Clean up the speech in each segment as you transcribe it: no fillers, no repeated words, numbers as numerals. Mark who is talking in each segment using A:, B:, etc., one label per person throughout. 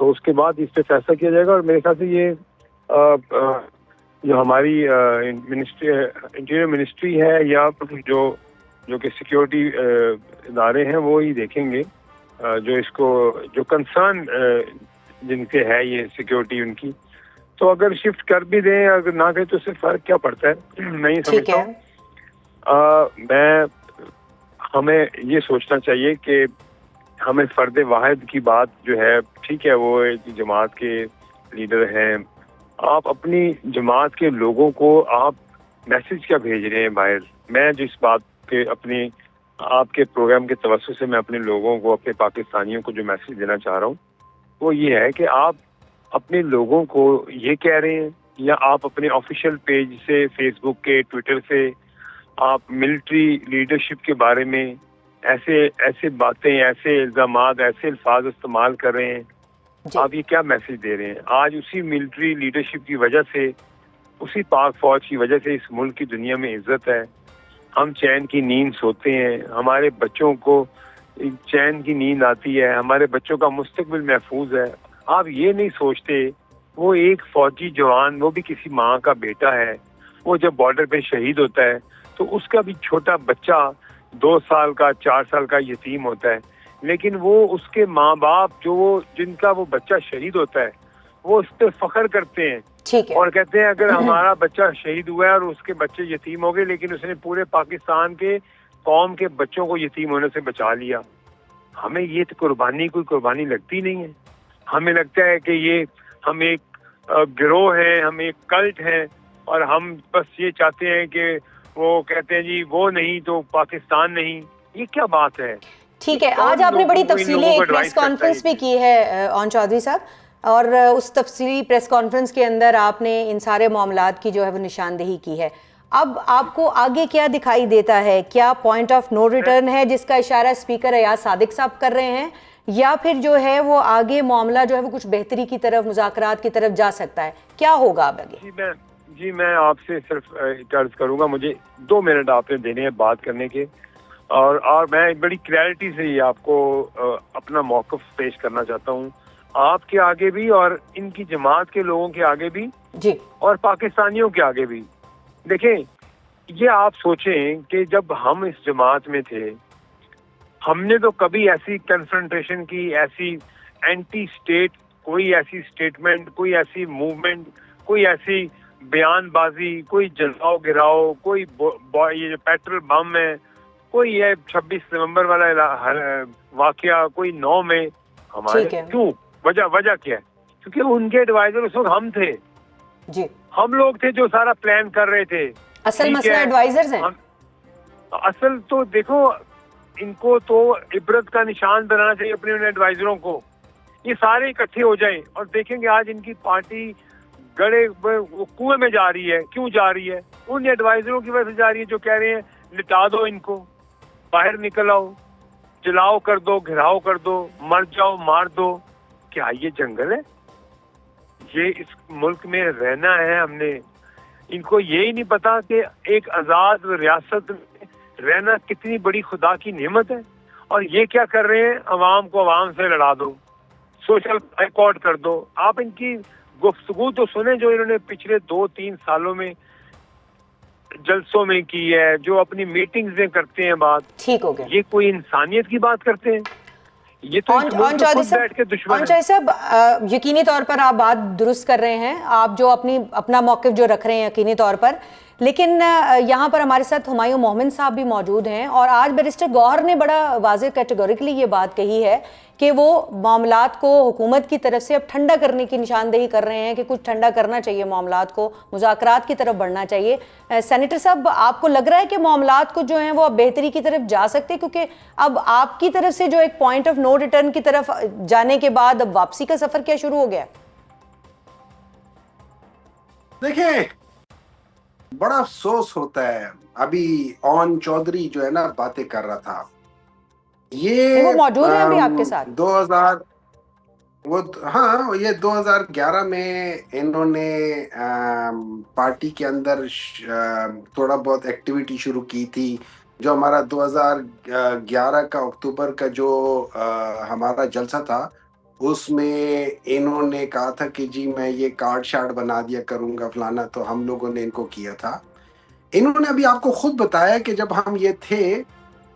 A: تو اس کے بعد اس پہ فیصلہ کیا جائے گا. اور میرے خیال سے یہ جو ہماری انٹیریئر منسٹری ہے یا جو کہ سیکیورٹی ادارے ہیں وہ ہی دیکھیں گے جو اس کو جو کنسرن جن سے ہے یہ سیکیورٹی ان کی. تو اگر شفٹ کر بھی دیں اگر نہ کریں تو اس سے فرق کیا پڑتا ہے میں یہ سمجھتا ہوں. ہمیں یہ سوچنا چاہیے کہ ہمیں فرد واحد کی بات جو ہے ٹھیک ہے وہ جماعت کے لیڈر ہیں, آپ اپنی جماعت کے لوگوں کو آپ میسج کیا بھیج رہے ہیں باہر. میں جس بات کے اپنی آپ کے پروگرام کے توسط سے میں اپنے لوگوں کو اپنے پاکستانیوں کو جو میسج دینا چاہ رہا ہوں وہ یہ ہے کہ آپ اپنے لوگوں کو یہ کہہ رہے ہیں یا آپ اپنے آفیشیل پیج سے فیس بک کے ٹویٹر سے آپ ملٹری لیڈرشپ کے بارے میں ایسے باتیں ایسے الزامات ایسے الفاظ استعمال کر رہے ہیں آپ یہ کیا میسج دے رہے ہیں. آج اسی ملٹری لیڈرشپ کی وجہ سے اسی پاک فوج کی وجہ سے اس ملک کی دنیا میں عزت ہے, ہم چین کی نیند سوتے ہیں, ہمارے بچوں کو چین کی نیند آتی ہے, ہمارے بچوں کا مستقبل محفوظ ہے. آپ یہ نہیں سوچتے وہ ایک فوجی جوان وہ بھی کسی ماں کا بیٹا ہے, وہ جب بارڈر پہ شہید ہوتا ہے تو اس کا بھی چھوٹا بچہ 2 سال کا 4 سال کا یتیم ہوتا ہے, لیکن وہ اس کے ماں باپ جن کا وہ بچہ شہید ہوتا ہے وہ اس پہ فخر کرتے ہیں اور کہتے ہیں اگر ہمارا بچہ شہید ہوا ہے اور اس کے بچے یتیم ہو گئے لیکن اس نے پورے پاکستان کے قوم کے بچوں کو یتیم ہونے سے بچا لیا. ہمیں یہ قربانی کوئی قربانی لگتی نہیں ہے. ہمیں لگتا ہے کہ یہ ہم ایک گروہ ہیں, ہم ایک کلٹ ہیں اور ہم بس یہ چاہتے ہیں کہ وہ کہتے ہیں جی وہ نہیں تو پاکستان نہیں. یہ کیا بات ہے؟
B: ٹھیک ہے, آج آپ نے بڑی تفصیلی ایک پریس کانفرنس بھی کی ہے اون چودھری صاحب, اور اس تفصیلی پریس کانفرنس کے اندر آپ نے ان سارے معاملات کی جو ہے وہ نشاندہی کی ہے. اب آپ کو آگے کیا دکھائی دیتا ہے؟ کیا پوائنٹ آف نو ریٹرن ہے جس کا اشارہ اسپیکر ایاز صادق صاحب کر رہے ہیں, یا پھر جو ہے وہ آگے معاملہ جو ہے وہ کچھ بہتری کی طرف مذاکرات کی طرف جا سکتا ہے؟ کیا ہوگا اب آگے؟
A: جی میں آپ سے صرف عرض کروں گا, مجھے 2 منٹ آپ نے دینے ہیں بات کرنے کے, اور میں بڑی کلیئرٹی سے ہی آپ کو اپنا موقف پیش کرنا چاہتا ہوں آپ کے آگے بھی اور ان کی جماعت کے لوگوں کے آگے بھی
B: جی, اور
A: پاکستانیوں کے آگے بھی. دیکھیں یہ آپ سوچیں کہ جب ہم اس جماعت میں تھے ہم نے تو کبھی ایسی کنفرنٹیشن کی, ایسی اینٹی اسٹیٹ کوئی ایسی اسٹیٹمنٹ, کوئی ایسی موومنٹ, کوئی ایسی بیان بازی, کوئی جلاؤ گراؤ, کوئی یہ جو پیٹرول بم ہے, کوئی یہ 26 نومبر والا واقعہ, کوئی 9 میں ہمارے کیوں وجہ کیا ہے؟ کیونکہ ان کے ایڈوائزر اس وقت ہم تھے
B: جی,
A: ہم لوگ تھے جو سارا پلان کر رہے تھے.
B: اصل مسئلہ ایڈوائزرز ہیں.
A: اصل تو دیکھو ان کو تو عبرت کا نشان بنانا چاہیے اپنے ان ایڈوائزروں کو. یہ سارے اکٹھے ہو جائیں اور دیکھیں گے آج ان کی پارٹی گڑے کنویں میں جا رہی ہے. کیوں جا رہی ہے؟ ان ایڈوائزروں کی وجہ سے جا رہی ہے جو کہہ رہے ہیں لٹا دو ان کو, باہر نکل آؤ, جلاؤ کر دو, گھراؤ کر دو, مر جاؤ, مار دو. کیا یہ جنگل ہے؟ یہ اس ملک میں رہنا ہے ہم نے. ان کو یہی نہیں پتا کہ ایک آزاد ریاست میں رہنا کتنی بڑی خدا کی نعمت ہے. اور یہ کیا کر رہے ہیں, عوام کو عوام سے لڑا دو, سوشل بائیکاٹ کر دو. آپ ان کی گفتگو تو سنیں جو انہوں نے پچھلے 2-3 سالوں میں جلسوں میں کی ہے, جو اپنی میٹنگز میں کرتے ہیں بات.
B: ٹھیک ہو گیا.
A: یہ کوئی انسانیت کی بات کرتے ہیں؟ یہ تو
B: اون چودھری صاحب یقینی طور پر آپ بات درست کر رہے ہیں, آپ جو اپنا موقف جو رکھ رہے ہیں یقینی طور پر, لیکن یہاں پر ہمارے ساتھ ہمایوں مومن صاحب بھی موجود ہیں اور آج بیرسٹر گوہر نے بڑا واضح کیٹیگوریکلی یہ بات کہی ہے کہ وہ معاملات کو حکومت کی طرف سے اب ٹھنڈا کرنے کی نشاندہی کر رہے ہیں کہ کچھ ٹھنڈا کرنا چاہیے, معاملات کو مذاکرات کی طرف بڑھنا چاہیے. سینیٹر صاحب آپ کو لگ رہا ہے کہ معاملات کو جو ہیں وہ اب بہتری کی طرف جا سکتے ہیں, کیونکہ اب آپ کی طرف سے جو ایک پوائنٹ آف نو ریٹرن کی طرف جانے کے بعد اب واپسی کا سفر کیا شروع ہو گیا؟
C: دیکھیں بڑا افسوس ہوتا ہے, ابھی اون چودھری جو ہے نا باتیں کر رہا تھا, یہ
B: وہ موجود ہیں ابھی آپ کے ساتھ.
C: 2011 میں انہوں نے پارٹی کے اندر تھوڑا بہت ایکٹیویٹی شروع کی تھی. جو ہمارا 2011 کا اکتوبر کا جو ہمارا جلسہ تھا اس میں انہوں نے کہا تھا کہ جی میں یہ کارڈ شارڈ بنا دیا کروں گا فلانا، تو ہم لوگوں نے ان کو کیا تھا. انہوں نے ابھی آپ کو خود بتایا کہ جب ہم یہ تھے،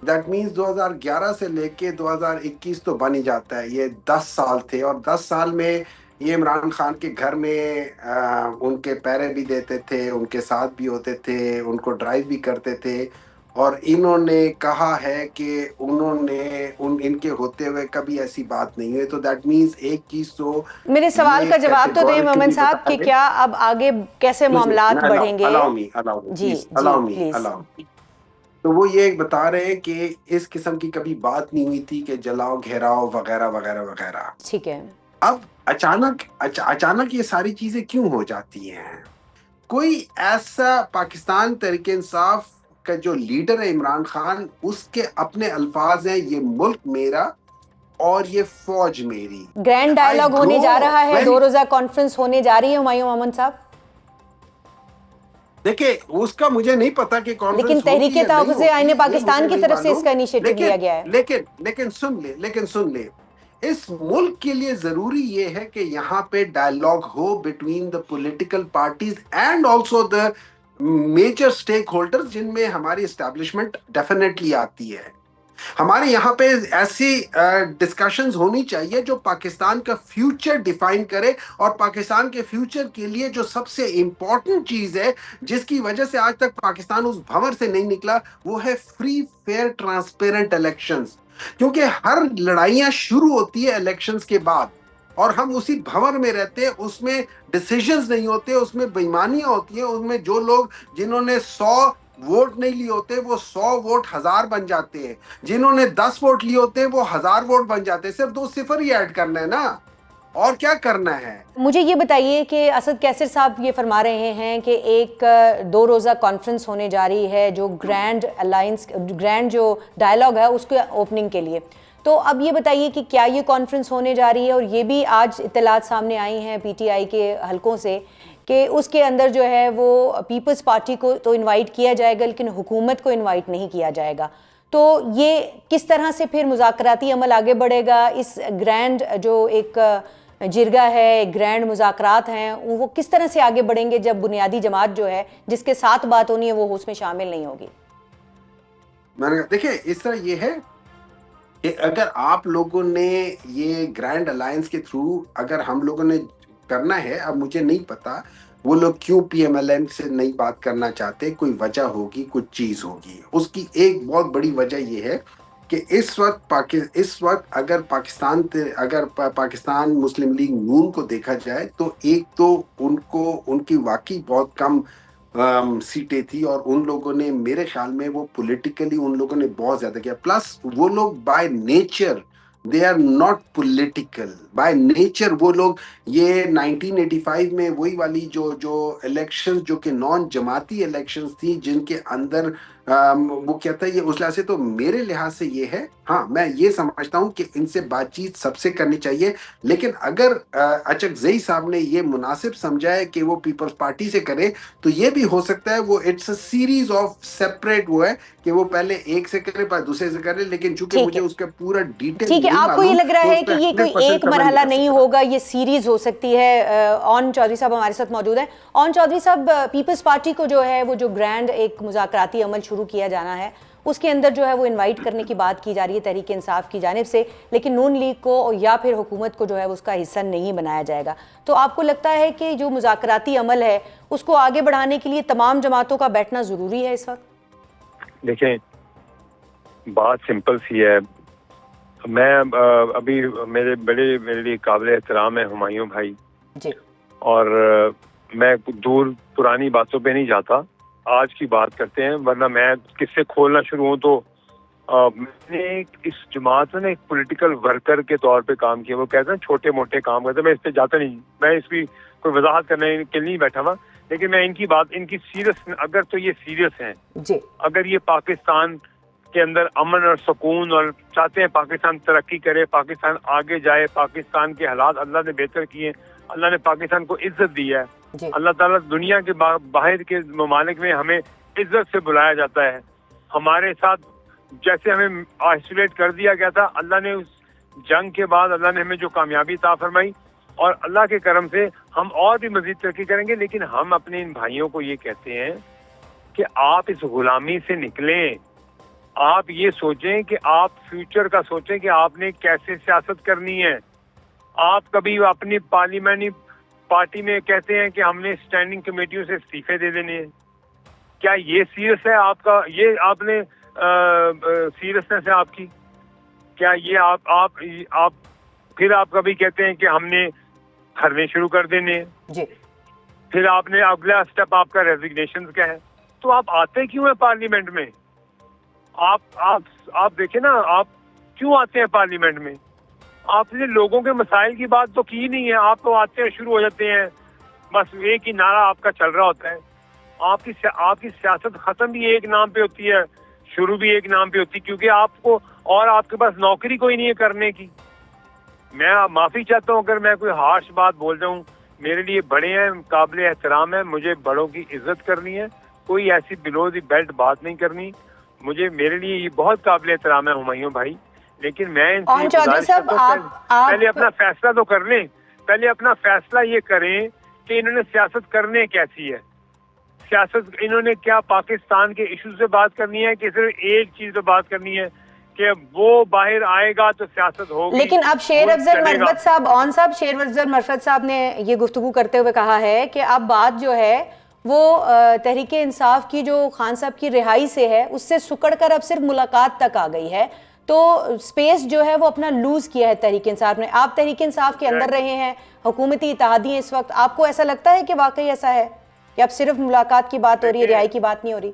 C: دیٹ مینس 2011 سے لے کے 2021 تو بن ہی جاتا ہے، یہ 10 سال تھے، اور 10 سال میں یہ عمران خان کے گھر میں ان کے پیرے بھی دیتے تھے، ان کے ساتھ بھی ہوتے تھے، ان کو ڈرائیو بھی کرتے تھے. اور انہوں نے کہا ہے کہ انہوں نے ان کے ہوتے ہوئے کبھی ایسی بات نہیں ہوئی. تو دیٹ مینس ایک چیز تو
B: میرے سوال کا جواب تو دیں مومن صاحب کہ کیا اب آگے کیسے معاملات بڑھیں گے؟ جی جی پلیز.
C: تو وہ یہ بتا رہے ہیں کہ اس قسم کی کبھی بات نہیں ہوئی تھی کہ جلاؤ گھیراؤ وغیرہ وغیرہ وغیرہ.
B: ٹھیک ہے.
C: اب اچانک یہ ساری چیزیں کیوں ہو جاتی ہیں؟ کوئی ایسا پاکستان تحریک انصاف کا جو لیڈر ہے عمران خان، اس کے اپنے الفاظ ہیں یہ ملک میرا اور یہ فوج میری.
B: گرینڈ ڈائیلاگ ہونے جا رہا ہے، 2 روزہ کانفرنس ہونے جا رہی ہے ہمایوں مومن صاحب.
C: دیکھیں اس کا مجھے نہیں پتا کہ کانفرنس
B: لیکن تحریک تحفظ آئین پاکستان کی طرف سے اس کا انیشیٹو لیا گیا ہے.
C: لیکن سن لے اس ملک کے لیے ضروری یہ ہے کہ یہاں پہ ڈائیلاگ ہو between the political parties and also the major stakeholder, جن میں ہماری اسٹیبلشمنٹ ڈیفینیٹلی آتی ہے. ہمارے یہاں پہ ایسی ڈسکشنز ہونی چاہیے جو پاکستان کا فیوچر ڈیفائن کرے، اور پاکستان کے فیوچر کے لیے جو سب سے امپورٹنٹ چیز ہے جس کی وجہ سے آج تک پاکستان اس بھنور سے نہیں نکلا، وہ ہے فری فیئر ٹرانسپیرنٹ الیکشنز. کیونکہ ہر لڑائیاں شروع ہوتی ہے الیکشنز کے بعد، اور ہم اسی بھنور میں رہتے ہیں، اس میں ڈیسیژنز نہیں ہوتے، اس میں بےایمانیاں ہوتی ہیں، اس میں جو لوگ جنہوں نے 100 ووٹ نہیں لیے ہوتے وہ 100 ووٹ 1000 بن جاتے ہیں، جنہوں نے 10 ووٹ لیے ہوتے ہیں وہ 1000 ووٹ بن جاتے ہیں. صرف 2 صفر ہی ایڈ کرنا ہے نا، اور کیا کرنا ہے.
B: مجھے یہ بتائیے کہ اسد کیسر صاحب یہ فرما رہے ہیں کہ ایک 2 روزہ کانفرنس ہونے جا رہی ہے جو گرینڈ جو ڈائیلاگ ہے اس کے اوپننگ کے لیے. تو اب یہ بتائیے کہ کیا یہ کانفرنس ہونے جا رہی ہے؟ اور یہ بھی آج اطلاعات سامنے آئی ہیں پی ٹی آئی کے حلقوں سے کہ اس کے اندر جو ہے وہ پیپلز پارٹی کو تو انوائٹ کیا جائے گا لیکن حکومت کو انوائٹ نہیں کیا جائے گا. تو یہ کس طرح سے پھر مذاکراتی عمل آگے بڑھے گا؟ اس گرینڈ جو ایک جرگہ ہے، گرینڈ مذاکرات ہیں، وہ کس طرح سے آگے بڑھیں گے جب بنیادی جماعت جو ہے جس کے ساتھ بات ہونی ہے وہ اس میں شامل نہیں ہوگی؟
C: دیکھیں اس طرح یہ ہے کہ اگر آپ لوگوں نے یہ گرینڈ الائنس کے تھرو اگر ہم لوگوں نے کرنا ہے، اب مجھے نہیں پتا وہ لوگ کیوں پی ایم ایل این سے نہیں بات کرنا چاہتے، کوئی وجہ ہوگی، کچھ چیز ہوگی. اس کی ایک بہت بڑی وجہ یہ ہے کہ اس وقت اگر پاکستان مسلم لیگ نون کو دیکھا جائے تو ایک تو ان کی واقعی بہت کم سیٹیں تھی، اور ان لوگوں نے میرے خیال میں وہ پولیٹیکلی ان لوگوں نے بہت زیادہ کیا. پلس وہ لوگ by nature they are not political, by nature وہ لوگ یہ 1985 میں وہی والی جو الیکشنز جو کہ نان جماعتی الیکشنز تھی جن کے اندر وہ کہتا ہے یہ اس لحاظ سے، تو میرے لحاظ سے یہ ہے، ہاں میں یہ سمجھتا ہوں کہ ان سے بات چیت سب سے کرنی چاہیے. لیکن اگر اچکزئی صاحب نے یہ مناسب سمجھا ہے کہ وہ پیپلز پارٹی سے کرے تو یہ بھی ہو سکتا ہے وہ it's a series of separate, وہ ہے کہ وہ پہلے ایک سے کرے بعد دوسرے سے کرے. لیکن چونکہ مجھے اس کا پورا ڈیٹیل
B: ٹھیک ہے، آپ کو یہ لگ رہا ہے کہ یہ کوئی ایک مرحلہ نہیں ہوگا، یہ سیریز ہو سکتی ہے. اون چودھری صاحب ہمارے ساتھ موجود ہیں. اون چودھری صاحب، پیپلز پارٹی کو جو ہے وہ جو گرینڈ ایک مذاکراتی عمل شروع کیا جانا ہے اس کے اندر جو ہے وہ انوائٹ کرنے کی بات کی جا رہی ہے تحریک انصاف کی جانب سے، لیکن نون لیگ کو یا پھر حکومت کو جو ہے اس کا حصہ نہیں بنایا جائے گا. تو آپ کو لگتا ہے کہ جو مذاکراتی عمل ہے اس کو آگے بڑھانے کے لیے تمام جماعتوں کا بیٹھنا ضروری ہے اس وقت؟
A: دیکھیں بات سمپل سی ہے. میں ابھی میرے لیے قابل احترام ہے ہمایوں بھائی
B: جی، اور
A: میں دور پرانی باتوں پہ نہیں جاتا، آج کی بات کرتے ہیں، ورنہ میں کس سے کھولنا شروع ہوں تو میں نے اس جماعت میں ایک پولیٹیکل ورکر کے طور پہ کام کیا. وہ کہتے ہیں چھوٹے موٹے کام کرتے ہیں، میں اس پہ جاتا نہیں، میں اس کی کوئی وضاحت کرنے کے لیے نہیں بیٹھا ہوا. لیکن میں ان کی سیریس، اگر تو یہ سیریس ہیں
B: جی،
A: اگر یہ پاکستان کے اندر امن اور سکون اور چاہتے ہیں پاکستان ترقی کرے، پاکستان آگے جائے، پاکستان کے حالات اللہ نے بہتر کیے، اللہ نے پاکستان کو عزت دی ہے. اللہ تعالیٰ دنیا کے باہر کے ممالک میں ہمیں عزت سے بلایا جاتا ہے. ہمارے ساتھ جیسے ہمیں آئسولیٹ کر دیا گیا تھا، اللہ نے اس جنگ کے بعد اللہ نے ہمیں جو کامیابی عطا فرمائی، اور اللہ کے کرم سے ہم اور بھی مزید ترقی کریں گے، لیکن ہم اپنے ان بھائیوں کو یہ کہتے ہیں کہ آپ اس غلامی سے نکلیں. آپ یہ سوچیں کہ آپ فیوچر کا سوچیں کہ آپ نے کیسے سیاست کرنی ہے. آپ کبھی اپنی پارلیمانی پارٹی میں کہتے ہیں کہ ہم نے اسٹینڈنگ کمیٹیوں سے استعفے دے دینے ہیں. کیا یہ سیریس ہے آپ کا؟ یہ آپ نے سیریسنس ہے آپ کی؟ کیا یہ آپ پھر آپ کبھی کہتے ہیں کہ ہم نے دھرنے شروع کر دینے ہیں؟
B: جی.
A: پھر آپ نے اگلا اسٹیپ آپ کا ریزگنیشن کا ہے. تو آپ آتے کیوں ہیں پارلیمنٹ میں؟ آپ دیکھیں نا، آپ کیوں آتے ہیں پارلیمنٹ میں؟ آپ نے لوگوں کے مسائل کی بات تو کی نہیں ہے. آپ تو آتے ہیں، شروع ہو جاتے ہیں، بس ایک ہی نعرہ آپ کا چل رہا ہوتا ہے. آپ کی سیاست ختم بھی ایک نام پہ ہوتی ہے، شروع بھی ایک نام پہ ہوتی ہے، کیونکہ آپ کو اور آپ کے پاس نوکری کوئی نہیں ہے کرنے کی. میں معافی چاہتا ہوں اگر میں کوئی ہارش بات بول جاؤں. میرے لیے بڑے ہیں، قابل احترام ہے، مجھے بڑوں کی عزت کرنی ہے، کوئی ایسی بلو دی بیلٹ بات نہیں کرنی. میرے لیے یہ بہت قابل احترام ہے ہمایوں بھائی، لیکن میں ان سے
B: چودھری صاحب
A: پہلے اپنا فیصلہ تو کر لیں. پہلے اپنا فیصلہ یہ کریں کہ انہوں نے سیاست کرنے کیسی ہے. سیاست انہوں نے کیا پاکستان کے ایشو سے بات کرنی ہے کہ صرف ایک چیز پہ بات کرنی ہے کہ وہ باہر آئے گا تو سیاست ہوگی؟
B: لیکن اب شیر افضل مرفت صاحب نے یہ گفتگو کرتے ہوئے کہا ہے کہ اب بات جو ہے وہ تحریک انصاف کی جو خان صاحب کی رہائی سے ہے، اس سے سکڑ کر اب صرف ملاقات تک آ گئی ہے. تو سپیس جو ہے وہ اپنا لوز کیا ہے تحریک انصاف نے. آپ تحریک انصاف کے اندر رہے ہیں، حکومتی اتحادی ہیں اس وقت، آپ کو ایسا لگتا ہے کہ واقعی ایسا ہے کہ اب صرف ملاقات کی بات ہو رہی ہے، رہائی کی بات نہیں ہو رہی؟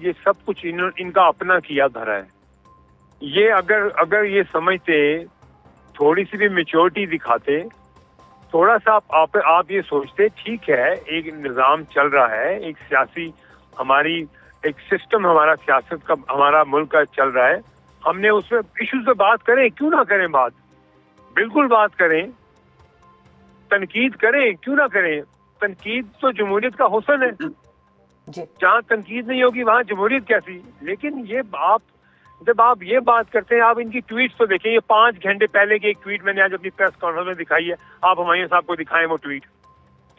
A: یہ سب کچھ ان کا اپنا کیا دھرا ہے. یہ اگر یہ سمجھتے، تھوڑی سی بھی میچورٹی دکھاتے، تھوڑا سا آپ یہ سوچتے ٹھیک ہے ایک نظام چل رہا ہے، ایک سیاسی ایک سسٹم ہمارا سیاست کا ہمارا ملک کا چل رہا ہے، ہم نے اس میں ایشوز پہ بات کریں، کیوں نہ کریں بات؟ بالکل بات کریں، تنقید کریں، کیوں نہ کریں؟ تنقید تو جمہوریت کا حسن ہے. جہاں تنقید نہیں ہوگی وہاں جمہوریت کیسی؟ لیکن جب آپ یہ بات کرتے ہیں، آپ ان کی ٹویٹس تو دیکھیں. یہ 5 گھنٹے پہلے کی ایک ٹویٹ میں نے آج اپنی پریس کانفرنس میں دکھائی ہے. آپ ہمایوں صاحب کو دکھائیں وہ ٹویٹ،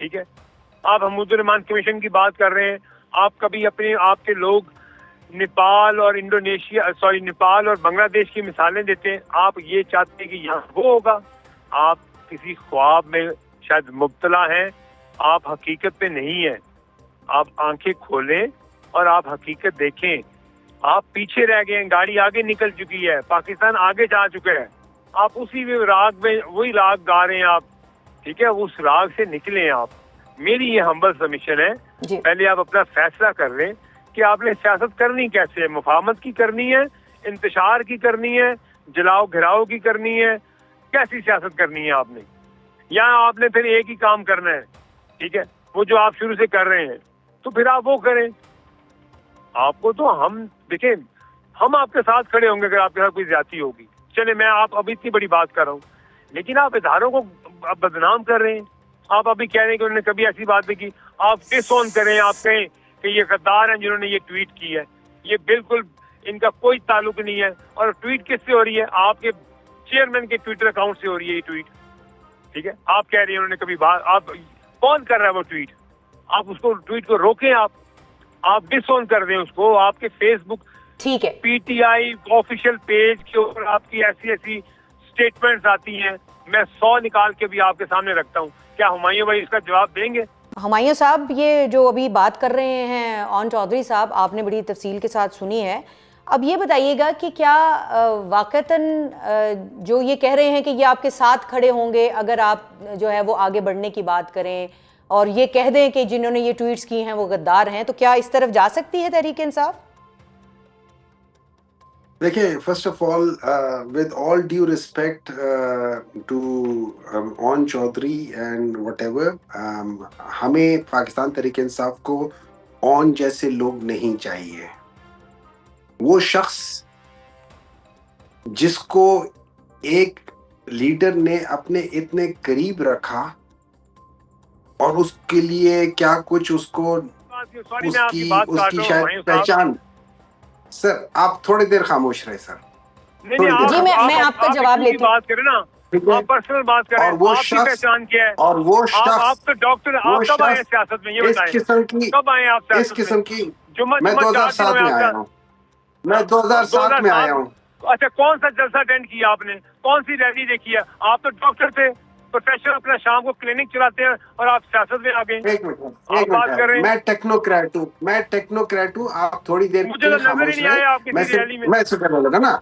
A: ٹھیک ہے؟ آپ حمود الرحمان کمیشن کی بات کر رہے ہیں. آپ کبھی آپ کے لوگ نیپال اور بنگلہ دیش کی مثالیں دیتے ہیں. آپ یہ چاہتے ہیں کہ یہاں وہ ہوگا. آپ کسی خواب میں شاید مبتلا ہیں، آپ حقیقت پہ نہیں ہیں. آپ آنکھیں کھولیں اور آپ حقیقت دیکھیں. آپ پیچھے رہ گئے ہیں، گاڑی آگے نکل چکی ہے، پاکستان آگے جا چکا ہے. آپ اسی راگ میں وہی راگ گا رہے ہیں آپ، ٹھیک ہے؟ اس راگ سے نکلیں آپ. میری یہ ہمبل سبمیشن ہے. پہلے آپ اپنا فیصلہ کر لیں کہ آپ نے سیاست کرنی کیسے ہے. مفاہمت کی کرنی ہے، انتشار کی کرنی ہے، جلاؤ گھراؤ کی کرنی ہے، کیسی سیاست کرنی ہے آپ نے؟ یا آپ نے پھر ایک ہی کام کرنا ہے، ٹھیک ہے، وہ جو آپ شروع سے کر رہے ہیں، تو پھر آپ وہ کریں. آپ کو تو ہم دیکھیں، ہم آپ کے ساتھ کھڑے ہوں گے اگر آپ کے ساتھ کوئی زیادتی ہوگی. چلے میں آپ ابھی اتنی بڑی بات کر رہا ہوں، لیکن آپ اداروں کو بدنام کر رہے ہیں. آپ ابھی کہہ رہے ہیں کہ انہوں نے کبھی ایسی بات نہیں کی. آپ ڈس آن کریں، آپ کہیں کہ یہ غدار ہیں جنہوں نے یہ ٹویٹ کی ہے. یہ بالکل ان کا کوئی تعلق نہیں ہے. اور ٹویٹ کس سے ہو رہی ہے؟ آپ کے چیئرمین کے ٹویٹر اکاؤنٹ سے ہو رہی ہے یہ ٹویٹ، ٹھیک ہے؟ آپ کہہ رہے ہیں انہوں نے کبھی بات، آپ کون کر رہا ہے وہ ٹویٹ؟ آپ اس کو ٹویٹ کو روکیں. آپ ڈس آن کر دیں اس کو. آپ کے فیس بک،
B: ٹھیک ہے،
A: P T I official page کے اوپر آپ کی ایسی سٹیٹمنٹس آتی ہیں. میں 100 نکال کے بھی آپ کے سامنے رکھتا ہوں. کیا ہمایوں بھائی اس کا جواب دیں گے؟
B: ہمایوں صاحب یہ جو ابھی بات کر رہے ہیں اون چودھری صاحب، آپ نے بڑی تفصیل کے ساتھ سنی ہے. اب یہ بتائیے گا کہ کیا واقعتاً جو یہ کہہ رہے ہیں کہ یہ آپ کے ساتھ کھڑے ہوں گے اگر آپ جو ہے وہ آگے بڑھنے کی بات کریں اور یہ کہہ دیں کہ جنہوں نے یہ ٹویٹس کی ہیں وہ غدار ہیں، تو کیا اس طرف جا سکتی ہے تحریک انصاف؟
C: دیکھیں، first of all with all due respect to Aun Chaudhry and whatever, ہمیں پاکستان تحریک انصاف کو اون جیسے لوگ نہیں چاہیے. وہ شخص جس کو ایک لیڈر نے اپنے اتنے قریب رکھا اور اس کے لیے کیا کچھ اس کو اس کی شاید پہچان. سر آپ تھوڑی دیر خاموش رہے سر.
B: جی میں آپ کا جواب لیتی ہوں.
A: بات کریں نا, آپ پرسنل بات کریں,
C: اور وہ
A: آپ کی پہچان کیا ہے,
C: اور وہ
A: آپ تو ڈاکٹر, آپ کب آئے ہیں سیاست میں, یہ
C: اس
A: بتائیں
C: قسم کی,
A: کب آئے ہیں آپ
C: اس
A: سیاست
C: قسم کی, میں
A: جمعہ
C: 2007 میں آیا ہوں, میں 2007 میں آیا ہوں.
A: اچھا, کون سا جلسہ اٹینڈ کیا آپ نے, کون سی ریلی دیکھی ہے؟ آپ تو ڈاکٹر تھے, پروفیشنل, اپنا شام کو کلینک چلاتے ہیں, اور آپ سیاست میں آ گئے.
C: ایک منٹ, میں ٹیکنوکریٹ ہوں, آپ تھوڑی دیر
A: مجھے
C: کے
A: تو
C: لیے
A: نظر ہی
C: خاموش
A: نہیں آیا آپ
C: رہیں.
A: کسی ریلی میں.
C: میں سے کرنے لگا نا,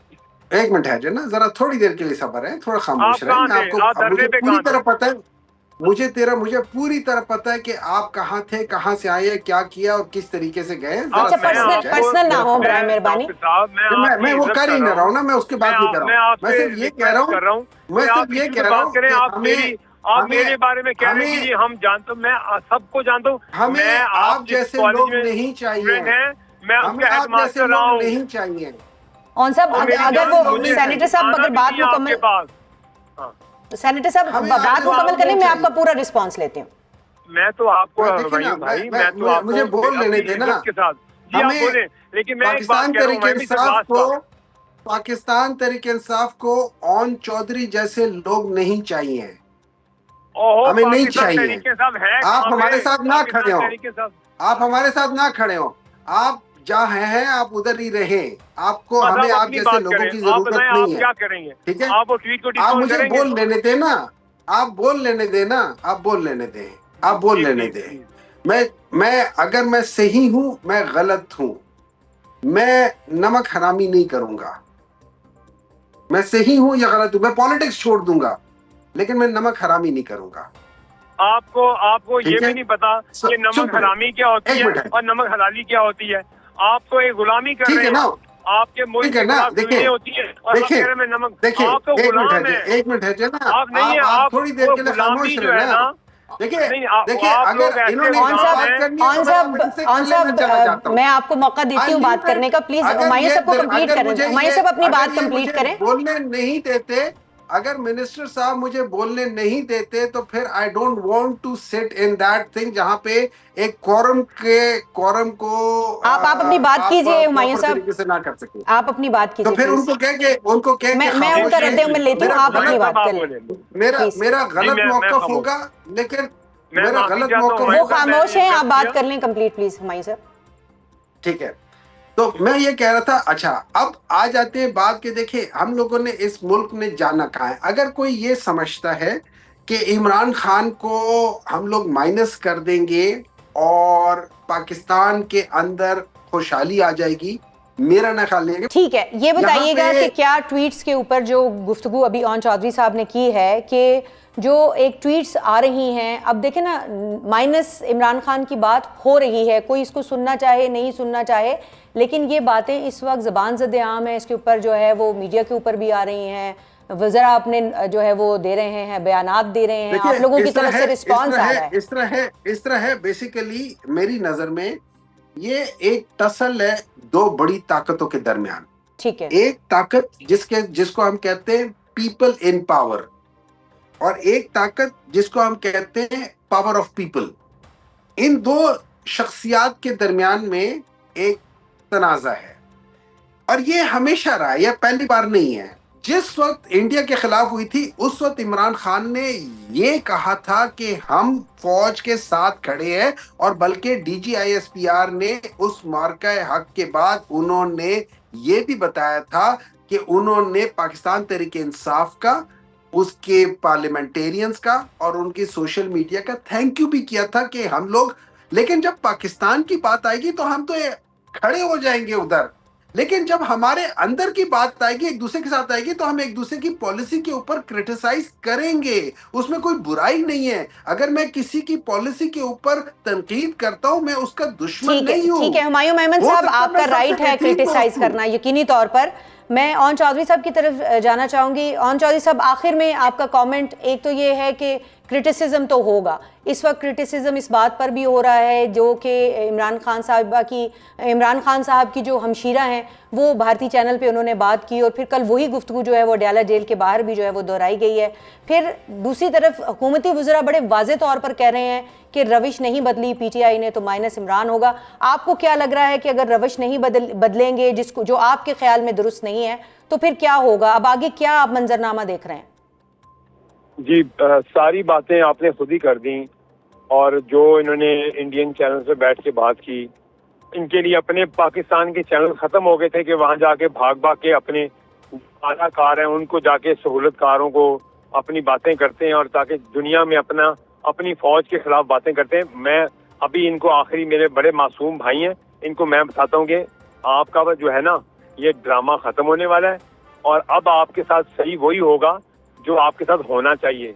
C: ایک منٹ ہے جو نا, ذرا تھوڑی دیر کے لیے صبر ہے, تھوڑا خاموش
A: آپ
C: رہیں.
A: کہاں
C: میں آپ
A: تھے,
C: کو,
A: آپ دھرنے پہ
C: پوری
A: کہاں
C: طرح
A: تھے؟
C: پتہ ہے, مجھے پوری طرح پتہ ہے کہ آپ کہاں تھے, کہاں سے آئے, کیا کیا اور کس طریقے سے گئے.
B: اچھا, پرسنل نہ ہو برائے مہربانی.
C: میں وہ کر ہی نہ رہا ہوں نا, میں اس کی بات نہیں کر رہا ہوں, میں صرف یہ کہہ رہا ہوں,
A: آپ میرے بارے میں کہہ رہے ہیں کہ ہم جانتے ہیں, میں سب کو جانتا ہوں,
C: ہمیں آپ جیسے لوگ نہیں چاہیے,
A: میں اس
C: ہمیں
A: کا ہیڈ
C: آپ جیسے
A: ماسٹر رہا
C: لوگ
A: ہوں.
C: نہیں چاہیے.
B: اون صاحب, اگر وہ سینیٹر صاحب اگر بات مکمل, سینیٹر صاحب بات مکمل کریں, میں آپ کا پورا رسپانس لیتی ہوں.
A: میں تو آپ کو
C: بھائی,
A: میں تو آپ
C: مجھے بول لینے دینا
A: کے ساتھ, جی آپ بولیں, لیکن میں ایک بات
C: پاکستان
A: کہہ رہا ہوں,
C: تحریک
A: میں بھی
C: انصاف کو, پاکستان تحریک انصاف کو اون چودھری جیسے لوگ نہیں چاہیے, ہمیں نہیں چاہیے. آپ ہمارے ساتھ نہ کھڑے ہوں, آپ ہمارے ساتھ نہ کھڑے ہوں, آپ جہاں ہیں آپ ادھر ہی رہیں. آپ کو, ہمیں آپ جیسے لوگوں کی ضرورت نہیں ہے, ٹھیک ہے. آپ مجھے بول لینے دینا, آپ بول لینے دینا, آپ بول لینے دیں, آپ بول لینے دیں. میں اگر میں صحیح ہوں, میں غلط ہوں, میں نمک حرامی نہیں کروں گا. میں صحیح ہوں یا غلط ہوں, میں پالیٹکس چھوڑ دوں گا, لیکن میں نمک حرامی نہیں کروں گا.
A: آپ کو یہ بھی نہیں پتا کہ نمک حرامی کیا ہوتی ہے اور نمک حلالی کیا ہوتی ہے. آپ تو ایک غلامی کر رہے ہیں, آپ کے ملک کے خلاف جنگیں ہوتی ہیں اور آپ کہہ رہے ہیں میں نمک, آپ تو غلام ہیں.
C: ایک منٹ ہے نا,
A: آپ نہیں ہیں,
C: آپ
A: آپ
C: تھوڑی دیر کے لیے
A: غلامی
C: خاموش
A: جو ہے
C: رہنا.
A: نا,
C: دیکھیں اگر انہوں نے بات کرنی ہے تو
B: آن صاحب میں آپ کو موقع دیتی ہوں بات کرنے کا, پلیز ہمایوں صاحب کو کمپلیٹ کریں, ہمایوں صاحب اپنی بات کمپلیٹ کریں.
C: بولنے نہیں دیتے, اگر منسٹر صاحب مجھے بولنے نہیں دیتے تو پھر I don't want to sit in that thing جہاں پہ ایک کورم کو
B: آپ اپنی بات کیجئے ہمایوں صاحب,
C: طریقے سے نہ کر سکیں,
B: آپ اپنی بات کیجئے
C: تو پھر ان کو کہہ کے
B: میں ان کا رد عمل لیتی ہوں, آپ اپنی بات کریں.
C: میرا غلط موقف ہوگا, لیکن میرا غلط موقف,
B: وہ خاموش ہیں, آپ بات کر لیں کمپلیٹ پلیز ہمایوں صاحب.
C: ٹھیک ہے. تو میں یہ کہہ رہا تھا, اچھا اب آ جاتے ہیں بات کہ دیکھیں ہم لوگوں نے اس ملک نے جانا کہاں ہے. اگر کوئی یہ سمجھتا ہے کہ عمران خان کو ہم لوگ مائنس کر دیں گے اور پاکستان کے اندر خوشحالی آ جائے گی, میرا نہ خیال نہیں ہے.
B: ٹھیک ہے, یہ بتائیے گا کہ کیا ٹویٹس کے اوپر جو گفتگو ابھی اون چودھری صاحب نے کی ہے, کہ جو ایک ٹویٹس آ رہی ہیں, اب دیکھیں نا مائنس عمران خان کی بات ہو رہی ہے, کوئی اس کو سننا چاہے نہیں سننا چاہے, لیکن یہ باتیں اس وقت زبان زد عام ہے, اس کے اوپر جو ہے وہ میڈیا کے اوپر بھی آ رہی ہیں, وزراء اپنے جو ہے وہ دے رہے ہیں, بیانات دے رہے ہیں, آپ لوگوں کی طرف سے رسپانس آ رہا ہے.
C: اس طرح ہے بیسیکلی میری نظر میں یہ ایک ٹسل ہے دو بڑی طاقتوں کے درمیان.
B: ٹھیک ہے,
C: ایک طاقت جس کو ہم کہتے ہیں پیپل ان پاور, اور ایک طاقت جس کو ہم کہتے ہیں پاور آف پیپل. ان دو شخصیات کے درمیان میں ایک تنازع ہے, اور یہ ہمیشہ رہا ہے, یہ پہلی بار نہیں ہے. جس وقت انڈیا کے خلاف ہوئی تھی اس وقت عمران خان نے یہ کہا تھا کہ ہم فوج کے ساتھ کھڑے ہیں, اور بلکہ D G I S P R نے اس مارکہ حق کے بعد انہوں نے یہ بھی بتایا تھا کہ انہوں نے پاکستان تحریک انصاف کا, اس کے پارلیمنٹیرینز کا اور ان کی سوشل میڈیا کا تھینک یو بھی کیا تھا کہ ہم لوگ, لیکن جب پاکستان کی بات آئے گی تو ہم تو کھڑے ہو جائیں گے ادھر, لیکن جب ہمارے اندر کی بات آئے گی, ایک دوسرے کے ساتھ آئے گی, تو ہم ایک دوسرے کی پالیسی کے اوپر کرٹیسائز کریں گے. اس میں کوئی برائی نہیں ہے. اگر میں کسی کی پالیسی کے اوپر تنقید کرتا ہوں, میں اس کا دشمن نہیں ہوں.
B: ٹھیک ہے ہمایوں میمن صاحب, آپ کا رائٹ ہے کرٹیسائز کرنا یقینی طور پر. میں اون چودھری صاحب کی طرف جانا چاہوں گی. اون چودھری صاحب, آخر میں آپ کا کامنٹ, ایک تو یہ ہے کہ کرٹیسزم تو ہوگا, اس وقت کرٹیسزم اس بات پر بھی ہو رہا ہے جو کہ عمران خان صاحب کی جو ہمشیرہ ہیں وہ بھارتی چینل پہ انہوں نے بات کی اور پھر کل وہی گفتگو جو ہے وہ ڈیالہ جیل کے باہر بھی جو ہے وہ دہرائی گئی ہے. پھر دوسری طرف حکومتی وزراء بڑے واضح طور پر کہہ رہے ہیں کہ روش نہیں بدلی پی ٹی آئی نے تو مائنس عمران ہوگا. آپ کو کیا لگ رہا ہے کہ اگر روش نہیں بدلیں گے جو آپ کے خیال میں درست نہیں ہے تو پھر کیا ہوگا؟ اب آگے کیا آپ منظرنامہ دیکھ رہے ہیں؟
A: جی ساری باتیں آپ نے خود ہی کر دیں، اور جو انہوں نے انڈین چینل سے بیٹھ کے بات کی، ان کے لیے اپنے پاکستان کے چینل ختم ہو گئے تھے کہ وہاں جا کے بھاگ کے اپنے اعلیٰ کار ہیں ان کو جا کے سہولت کاروں کو اپنی باتیں کرتے ہیں، اور تاکہ دنیا میں اپنی فوج کے خلاف باتیں کرتے ہیں. میں ابھی ان کو آخری، میرے بڑے معصوم بھائی ہیں، ان کو میں بتاتا ہوں کہ آپ کا جو ہے نا یہ ڈرامہ ختم ہونے والا ہے، اور اب آپ کے ساتھ صحیح وہی ہوگا جو آپ کے ساتھ ہونا چاہیے،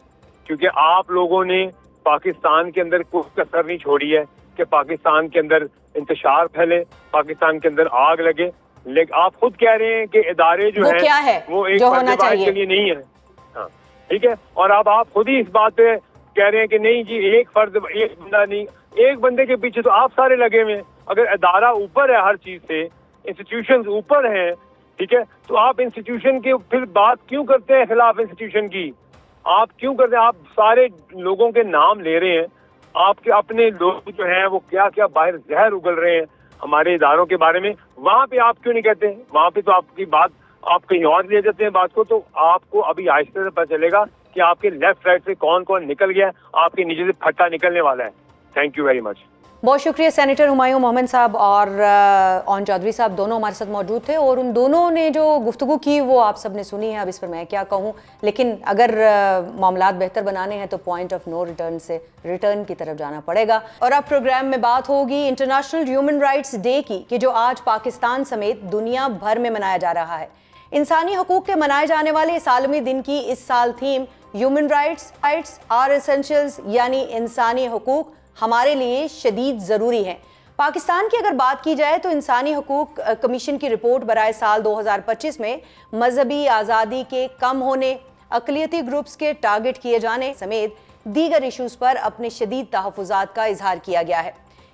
A: کیونکہ آپ لوگوں نے پاکستان کے اندر کوئی کسر نہیں چھوڑی ہے کہ پاکستان کے اندر انتشار پھیلے، پاکستان کے اندر آگ لگے. لیکن آپ خود کہہ رہے ہیں کہ ادارے جو ہیں وہ ایک فرد واحد کے لیے نہیں ہے. ہاں ٹھیک ہے، اور اب آپ خود ہی اس بات پہ کہہ رہے ہیں کہ نہیں جی ایک فرد، ایک بندہ نہیں، ایک بندے کے پیچھے تو آپ سارے لگے ہوئے ہیں. اگر ادارہ اوپر ہے ہر چیز سے، انسٹیٹیوشنز اوپر ہیں، ٹھیک ہے، تو آپ انسٹیٹیوشن کی پھر بات کیوں کرتے ہیں خلاف انسٹیٹیوشن کی؟ آپ کیوں کرتے ہیں؟ آپ سارے لوگوں کے نام لے رہے ہیں، آپ کے اپنے لوگ جو ہیں وہ کیا کیا باہر زہر اگل رہے ہیں ہمارے اداروں کے بارے میں. وہاں پہ آپ کیوں نہیں کہتے؟ وہاں پہ تو آپ کی بات آپ کہیں اور لے جاتے ہیں بات کو. تو آپ کو ابھی آہستہ سے پتہ چلے گا کہ آپ کے لیفٹ رائٹ سے کون کون نکل گیا، آپ کے نیچے سے پھٹا نکلنے والا ہے. Thank you very much.
B: بہت شکریہ. سینیٹر ہمایوں محمد صاحب اور اون چودھری صاحب دونوں ہمارے ساتھ موجود تھے، اور ان دونوں نے جو گفتگو کی وہ آپ سب نے سنی ہے. اب اس پر میں کیا کہوں، لیکن اگر معاملات بہتر بنانے ہیں تو پوائنٹ آف نو ریٹرن سے ریٹرن کی طرف جانا پڑے گا. اور اب پروگرام میں بات ہوگی انٹرنیشنل ہیومن رائٹس ڈے کی، کہ جو آج پاکستان سمیت دنیا بھر میں منایا جا رہا ہے. انسانی حقوق کے منائے جانے والے اس عالمی دن کی اس سال تھیم ہیومن رائٹس آر ایسنشلز، یعنی انسانی حقوق ہمارے لیے شدید ضروری ہیں. پاکستان کی اگر بات کی جائے تو انسانی حقوق کمیشن کی رپورٹ برائے سال 2025 میں مذہبی آزادی کے کم ہونے، اقلیتی گروپس کے ٹارگٹ کیے جانے سمیت دیگر ایشوز پر اپنے شدید تحفظات کا اظہار کیا گیا ہے.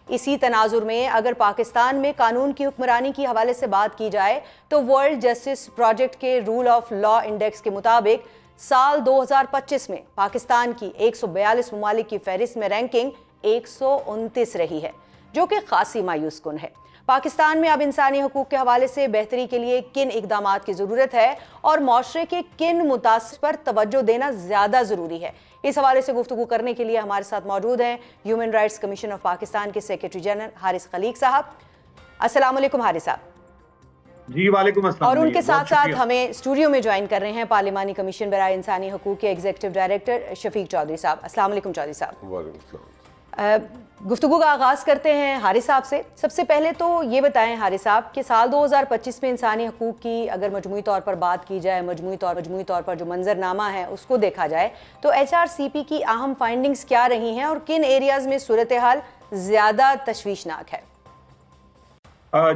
B: اسی تناظر میں اگر پاکستان میں قانون کی حکمرانی کے حوالے سے بات کی جائے تو ورلڈ جسٹس پروجیکٹ کے رول آف لا انڈیکس کے مطابق سال 2025 میں پاکستان کی 142 ممالک کی فہرست میں رینکنگ 129 رہی ہے، جو کہ خاصی مایوس کن ہے. پاکستان میں اب انسانی حقوق کے حوالے سے بہتری کے لیے کن اقدامات کی ضرورت ہے اور معاشرے کے کن متاثر پر توجہ دینا زیادہ ضروری ہے؟ اس حوالے سے گفتگو کرنے کے لیے ہمارے ساتھ موجود ہیں human rights commission of Pakistan کے سیکریٹری جنرل حارث خلیق صاحب. السلام علیکم حارث صاحب.
D: جی وعلیکم السلام.
B: اور ان کے ساتھ ساتھ ہمیں اسٹوڈیو میں جوائن کر رہے ہیں پارلیمانی کمیشن برائے انسانی حقوق کے ایگزیکٹو ڈائریکٹر شفیق چودھری صاحب. السلام علیکم چودھری صاحب.
E: وعلیکم السلام.
B: گفتگو کا آغاز کرتے ہیں حارث صاحب سے. سب سے پہلے تو یہ بتائیں حارث صاحب کہ سال 2025 میں انسانی حقوق کی اگر مجموعی طور پر بات کی جائے، مجموعی طور پر جو منظرنامہ ہے اس کو دیکھا جائے تو ایچ آر سی پی کی اہم فائنڈنگز کیا رہی ہیں اور کن ایریاز میں صورتحال زیادہ تشویشناک ہے؟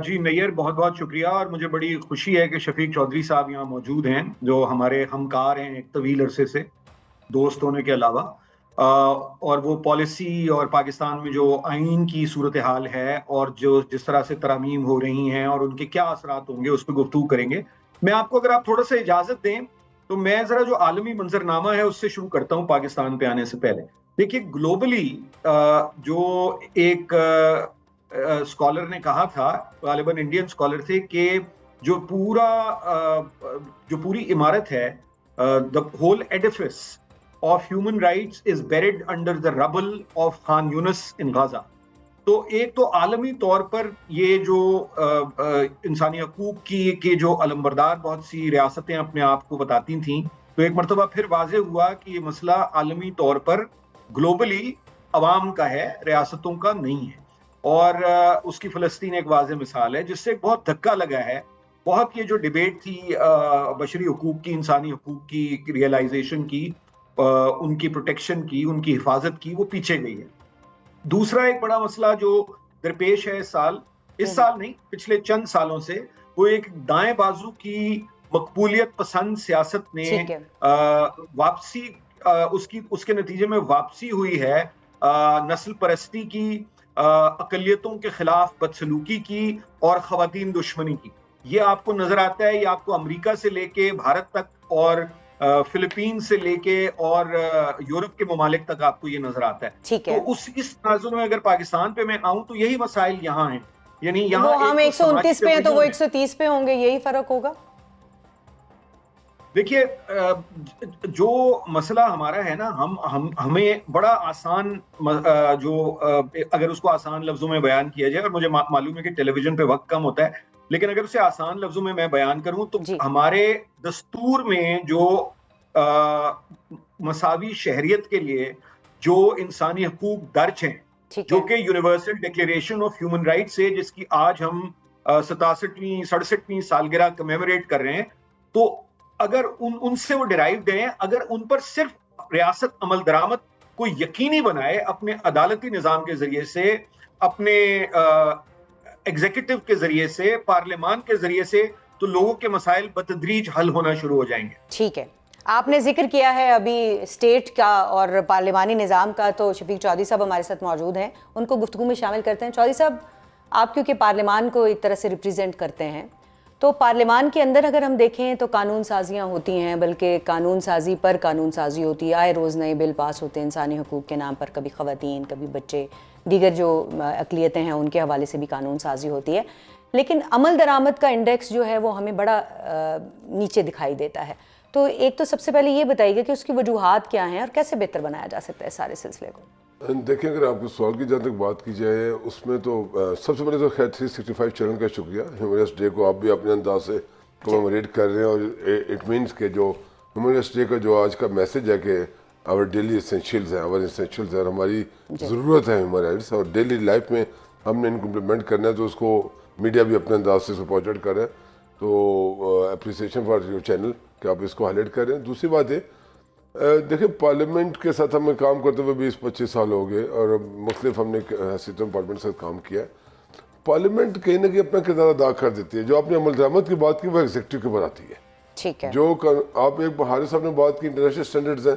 D: جی نیئر بہت بہت شکریہ، اور مجھے بڑی خوشی ہے کہ شفیق چودھری صاحب یہاں موجود ہیں جو ہمارے ہمکار ہیں ایک طویل عرصے سے، دوست ہونے کے علاوہ، اور وہ پالیسی اور پاکستان میں جو آئین کی صورتحال ہے اور جو جس طرح سے ترامیم ہو رہی ہیں اور ان کے کیا اثرات ہوں گے اس پہ گفتگو کریں گے. میں آپ کو اگر آپ تھوڑا سا اجازت دیں تو میں ذرا جو عالمی منظرنامہ ہے اس سے شروع کرتا ہوں پاکستان پہ آنے سے پہلے. دیکھیے گلوبلی جو ایک اسکالر نے کہا تھا، غالباً انڈین اسکالر تھے، کہ جو پوری عمارت ہے، the whole edifice of human rights is buried under the rubble of Khan Yunus in Gaza. تو ایک تو عالمی طور پر یہ جو انسانی حقوق کی جو علمبردار بہت سی ریاستیں اپنے آپ کو بتاتی تھیں، تو ایک مرتبہ پھر واضح ہوا کہ یہ مسئلہ عالمی طور پر گلوبلی عوام کا ہے، ریاستوں کا نہیں ہے. اور اس کی فلسطین ایک واضح مثال ہے جس سے ایک بہت دھکا لگا ہے. بہت یہ جو ڈیبیٹ تھی بشری حقوق کی، انسانی حقوق کی ریئلائزیشن کی، ان کی پروٹیکشن کی، ان کی حفاظت کی، وہ پیچھے گئی ہے. دوسرا ایک بڑا مسئلہ جو درپیش ہے اس سال نہیں پچھلے چند سالوں سے، وہ ایک دائیں بازو کی مقبولیت پسند سیاست نے واپسی، اس کے نتیجے میں واپسی ہوئی ہے نسل پرستی کی، اقلیتوں کے خلاف بدسلوکی کی اور خواتین دشمنی کی. یہ آپ کو نظر آتا ہے، یہ آپ کو امریکہ سے لے کے بھارت تک اور فلپین سے لے کے اور یورپ کے ممالک تک آپ کو یہ نظر آتا ہے.
B: ٹھیک ہے.
D: تو اس تناظر میں اگر پاکستان پہ میں آؤں تو یہی مسائل یہاں ہیں. یعنی یہاں
B: وہ ہم 129 پہ ہیں تو وہ 130 پہ ہوں گے، یہی فرق ہوگا.
D: دیکھیے جو مسئلہ ہمارا ہے نا، ہمیں بڑا آسان جو اگر اس کو آسان لفظوں میں بیان کیا جائے، اور مجھے معلوم ہے کہ ٹیلی ویژن پہ وقت کم ہوتا ہے، لیکن اگر اسے آسان لفظوں میں بیان کروں تو ہمارے دستور میں جو مساوی شہریت کے لیے جو انسانی حقوق درج ہیں، جو کہ universal declaration of human rights ہے، جس کی آج ہم 67ویں سالگرہ کمیموریٹ کر رہے ہیں، تو اگر ان سے وہ ڈرائیوڈ ہیں، اگر ان پر صرف ریاست عمل درآمد کو یقینی بنائے اپنے عدالتی نظام کے ذریعے سے، اپنے ایگزیکٹو کے ذریعے سے، پارلیمان کے ذریعے سے، تو لوگوں کے مسائل بتدریج حل ہونا شروع ہو جائیں گے.
B: ٹھیک ہے. آپ نے ذکر کیا ہے ابھی اسٹیٹ کا اور پارلیمانی نظام کا، تو شفیق چودھری صاحب ہمارے ساتھ موجود ہیں، ان کو گفتگو میں شامل کرتے ہیں. چودھری صاحب، آپ کیونکہ پارلیمان کو ایک طرح سے ریپریزنٹ کرتے ہیں، تو پارلیمان کے اندر اگر ہم دیکھیں تو قانون سازیاں ہوتی ہیں، بلکہ قانون سازی پر قانون سازی ہوتی ہے، آئے روز نئے بل پاس ہوتے ہیں انسانی حقوق کے نام پر، کبھی خواتین، کبھی بچے، دیگر جو اقلیتیں ہیں ان کے حوالے سے بھی قانون سازی ہوتی ہے. لیکن عمل درآمد کا انڈیکس جو ہے وہ ہمیں بڑا نیچے دکھائی دیتا ہے. تو ایک تو سب سے پہلے یہ بتائیے گا کہ اس کی وجوہات کیا ہیں اور کیسے بہتر بنایا جا سکتا ہے سارے سلسلے کو.
E: دیکھیں، اگر آپ کے سوال کی جہاں تک بات کی جائے، اس میں تو سب سے پہلے تو خیر 365 چینل کا شکریہ. ہیومن رائٹس ڈے کو آپ بھی اپنے انداز سے کمیموریٹ کر رہے ہیں، اور اٹ مینس کہ جو ہیومن رائٹس ڈے کا جو آج کا میسج ہے کہ آور ڈیلی اسینشیلز ہیں، اور ہماری ضرورت ہے ہیومن رائٹس، اور ڈیلی لائف میں ہم نے ان کو امپلیمنٹ کرنا ہے، تو اس کو میڈیا بھی اپنے انداز سے سپورٹڈ کر رہے ہیں. تو اپریسیشن فار یور چینل کہ آپ اس کو ہائی لائٹ کر رہے ہیں. دوسری بات ہے، دیکھیں پارلیمنٹ کے ساتھ ہمیں کام کرتے ہوئے 20-25 سال ہو گئے، اور مختلف ہم نے حیثیتوں میں پارلیمنٹ کے ساتھ کام کیا ہے. پارلیمنٹ کہیں نہ کہیں اپنا کردار ادا کر دیتی ہے. جو آپ نے عمل درآمد کی بات کی وہ ایگزیکٹو کے اوپر آتی ہے.
B: ٹھیک ہے.
E: جو آپ ایک بہاری صاحب نے بات کی انٹرنیشنل اسٹینڈرڈز ہیں،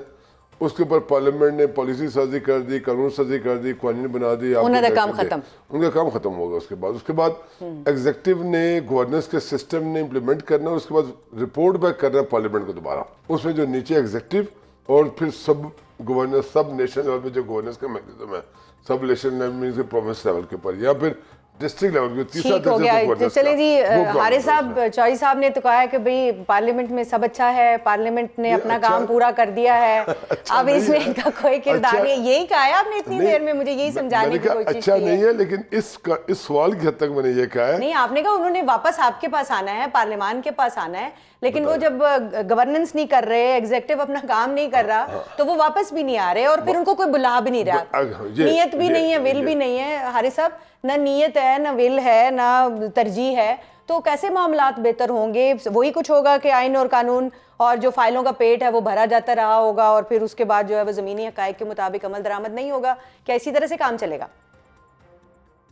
E: اس کے اوپر پارلیمنٹ نے پالیسی سازی کر دی، قانون سازی کر دی، قوانین بنا دی.
B: ان کا کام ختم،
E: ان کا کام ختم ہوگا. اس کے بعد ایگزیکٹو نے گورننس کے سسٹم نے امپلیمنٹ کرنا، اور اس کے بعد رپورٹ بیک کرنا پارلیمنٹ کو دوبارہ. اس میں جو نیچے ایگزیکٹو اور پھر سب گورننس، سب نیشنل لیول پہ جو گورننس کا میکانزم ہے، سب نیشنل لیول کے پروونس لیول کے اوپر، یا پھر ڈسٹرکٹ لیول پہ تیسرا
B: ٹھیک ہو گیا. چلیں جی، حارث صاحب، چودھری صاحب نے تو کہا ہے کہ بھئی پارلیمنٹ میں سب اچھا ہے، پارلیمنٹ نے اپنا کام پورا کر دیا ہے، اب اس میں ان کا کوئی کردار نہیں. یہی کہا ہے آپ نے اتنی دیر میں، مجھے یہی سمجھانے کی کوشش کی ہے.
E: اچھا نہیں ہے، لیکن اس سوال کی حد تک میں نے یہ کہا ہے.
B: نہیں، آپ نے کہا انہوں نے واپس آپ کے پاس آنا ہے، پارلیمان کے پاس آنا ہے، لیکن وہ جب گورننس نہیں کر رہے، ایگزیکٹو اپنا کام نہیں کر رہا، تو وہ واپس بھی نہیں آ رہے، اور پھر ان کو کوئی بلا بھی نہیں رہا. نیت بھی نہیں ہے، ول بھی نہیں ہے. حارث صاحب، نہ نیت ہے، نہ ول ہے، نہ ترجیح ہے، تو کیسے معاملات بہتر ہوں گے؟ وہی کچھ ہوگا کہ آئین اور قانون اور جو فائلوں کا پیٹ ہے وہ بھرا جاتا رہا ہوگا، اور پھر اس کے بعد جو ہے وہ زمینی حقائق کے مطابق عمل درآمد نہیں ہوگا. کیا اسی طرح سے کام چلے گا؟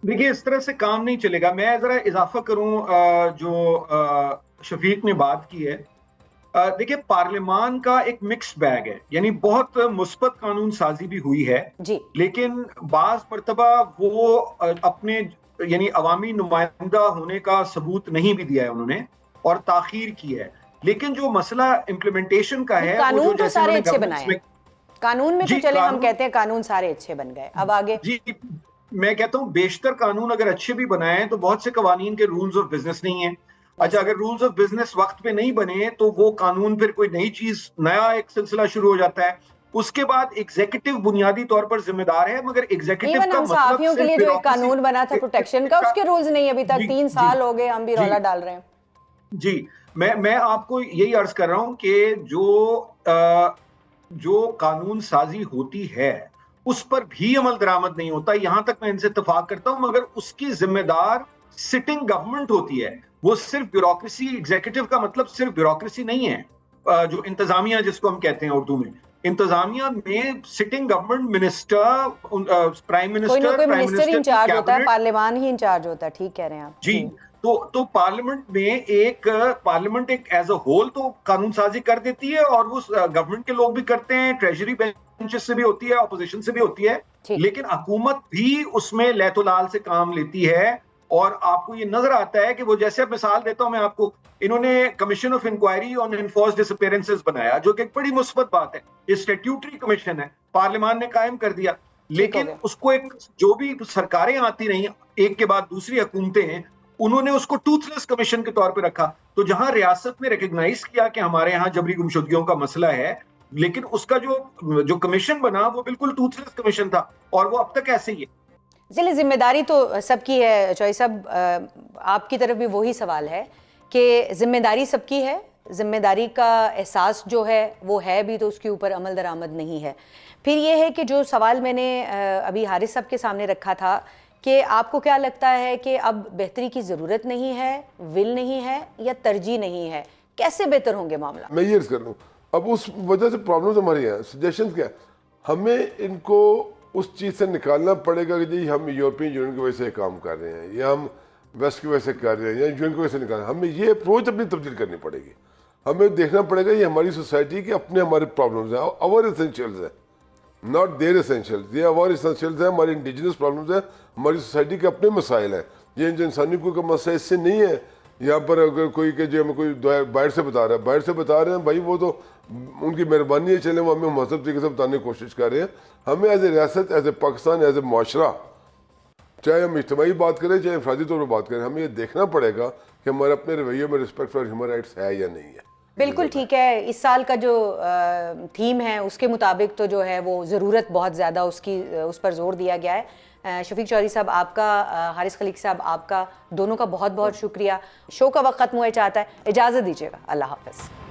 D: دیکھیے، اس طرح سے کام نہیں چلے گا. میں ذرا اضافہ کروں جو شفیق نے بات کی ہے. دیکھیے، پارلیمان کا ایک مکس بیگ ہے، یعنی بہت مثبت قانون سازی بھی ہوئی ہے، لیکن بعض مرتبہ وہ اپنے یعنی عوامی نمائندہ ہونے کا ثبوت نہیں بھی دیا ہے انہوں نے، اور تاخیر کی ہے. لیکن جو مسئلہ امپلیمنٹیشن کا ہے،
B: قانون تو سارے اچھے بنائے، قانون میں تو چلے ہم کہتے ہیں قانون سارے اچھے بن گئے. اب آگے
D: جی، میں کہتا ہوں بیشتر قانون اگر اچھے بھی بنائے تو بہت سے قوانین کے رولز آف بزنس نہیں ہیں. اچھا، اگر رولز آف بزنس وقت پہ نہیں بنے تو وہ قانون پھر کوئی نئی چیز، نیا ایک سلسلہ شروع ہو جاتا ہے. اس کے بعد ایگزیکٹو بنیادی طور پر ذمہ دار ہے، مگر ایگزیکٹو کا مطلب
B: صحافیوں کے لیے جو ایک قانون بنا تھا پروٹیکشن کا، اس کے رولز نہیں ابھی تک. 3 سال ہو گئے، ہم بھی رولا ڈال رہے ہیں.
D: جی، میں آپ کو یہی عرض کر رہا ہوں کہ جو قانون سازی ہوتی ہے اس پر بھی عمل درآمد نہیں ہوتا. یہاں تک میں ان سے اتفاق کرتا ہوں، مگر اس کی ذمہ دار سٹنگ گورنمنٹ ہوتی ہے. وہ صرف بیوروکریسی، ایگزیکٹو کا مطلب صرف بیوروکریسی نہیں ہے. جو انتظامیہ جس کو ہم کہتے ہیں اردو میں، انتظامیہ میں sitting government, minister, prime minister,
B: کوئی منسٹر انچارج ہوتا ہے، پارلیمان ہی انچارج ہوتا ہے. ٹھیک کہہ رہے ہیں آپ.
D: جی، تو پارلیمنٹ میں پارلیمنٹ ایک ایز اے ہول تو قانون سازی کر دیتی ہے، اور وہ گورنمنٹ کے لوگ بھی کرتے ہیں، ٹریجری بینچز سے بھی ہوتی ہے، اپوزیشن سے بھی ہوتی ہے، لیکن حکومت بھی اس میں لیت و لال سے کام لیتی ہے. اور آپ کو یہ نظر آتا ہے کہ وہ جیسے مثال دیتا ہوں میں آپ کو, انہوں نے commission of inquiry on enforced disappearances بنایا جو کہ ایک بڑی مثبت بات ہے. یہ اسٹیٹیوٹری کمیشن ہے, پارلیمان نے قائم کر دیا, لیکن اس کو ایک جو بھی سرکاریں آتی رہیں ایک کے بعد دوسری حکومتیں ہیں, انہوں نے اس کو ٹوتھ لیس کمیشن کے طور پہ رکھا. تو جہاں ریاست نے ریکگنائز کیا کہ ہمارے یہاں جبری گمشدگیوں کا مسئلہ ہے, لیکن اس کا جو کمیشن بنا وہ بالکل ٹوتھ لیس کمیشن تھا, اور وہ اب تک ایسے ہی ہے.
B: چلیے, ذمہ داری تو سب کی ہے. چوہی صاحب, آپ کی طرف بھی وہی سوال ہے کہ ذمہ داری سب کی ہے, ذمہ داری کا احساس جو ہے وہ ہے بھی, تو اس کے اوپر عمل درآمد نہیں ہے. پھر یہ ہے کہ جو سوال میں نے ابھی حارث صاحب کے سامنے رکھا تھا کہ آپ کو کیا لگتا ہے کہ اب بہتری کی ضرورت نہیں ہے, ول نہیں ہے, یا ترجیح نہیں ہے, کیسے بہتر ہوں گے معاملہ؟
E: میں یہ عرض کر لوں, اب اس وجہ سے پرابلمز ہماری ہیں. سجیشنز کیا, ہمیں ان کو اس چیز سے نکالنا پڑے گا کہ جی ہم یورپین یونین کی وجہ سے کام کر رہے ہیں, یا ہم ویسٹ کی وجہ سے کر رہے ہیں, یا یونین کی وجہ سے نکال رہے ہیں. ہمیں یہ اپروچ اپنی تبدیل کرنی پڑے گی. ہمیں دیکھنا پڑے گا یہ ہماری سوسائٹی کے اپنے ہمارے پرابلمز ہیں, اور اسینشیلز ہیں, ناٹ دیر اسینشیلز. یہ اور اسینشیلز ہیں, ہماری انڈیجنس پرابلمز ہیں, ہماری سوسائٹی کے اپنے مسائل ہیں. یہ جو انسانی کوئی کا مسئلہ اس سے نہیں ہے. یہاں پر اگر کوئی کہ جو ہمیں کوئی باہر سے بتا رہا ہے, بھائی وہ تو ان کی مہربانی ہے, چلیں وہ ہمیں مہذب طریقے سے بتانے کی کوشش کر رہے ہیں. ہمیں ایز اے ریاست, as a Pakistan, as a معاشرہ, چاہے ہم اجتماعی بات کریں چاہے انفرادی طور پر بات کریں, ہمیں یہ دیکھنا پڑے گا کہ ہمارے اپنے رویے میں رسپیکٹ فار ہیومن رائٹس ہے یا نہیں ہے.
B: بالکل ٹھیک ہے. اس سال کا جو تھیم ہے اس کے مطابق تو جو ہے وہ ضرورت بہت زیادہ اس پر زور دیا گیا ہے. شفیق چودھری صاحب آپ کا, حارث خلیق صاحب آپ کا, دونوں کا بہت بہت شکریہ. شو کا وقت ختم ہوئے چاہتا ہے, اجازت دیجیے گا. اللہ حافظ.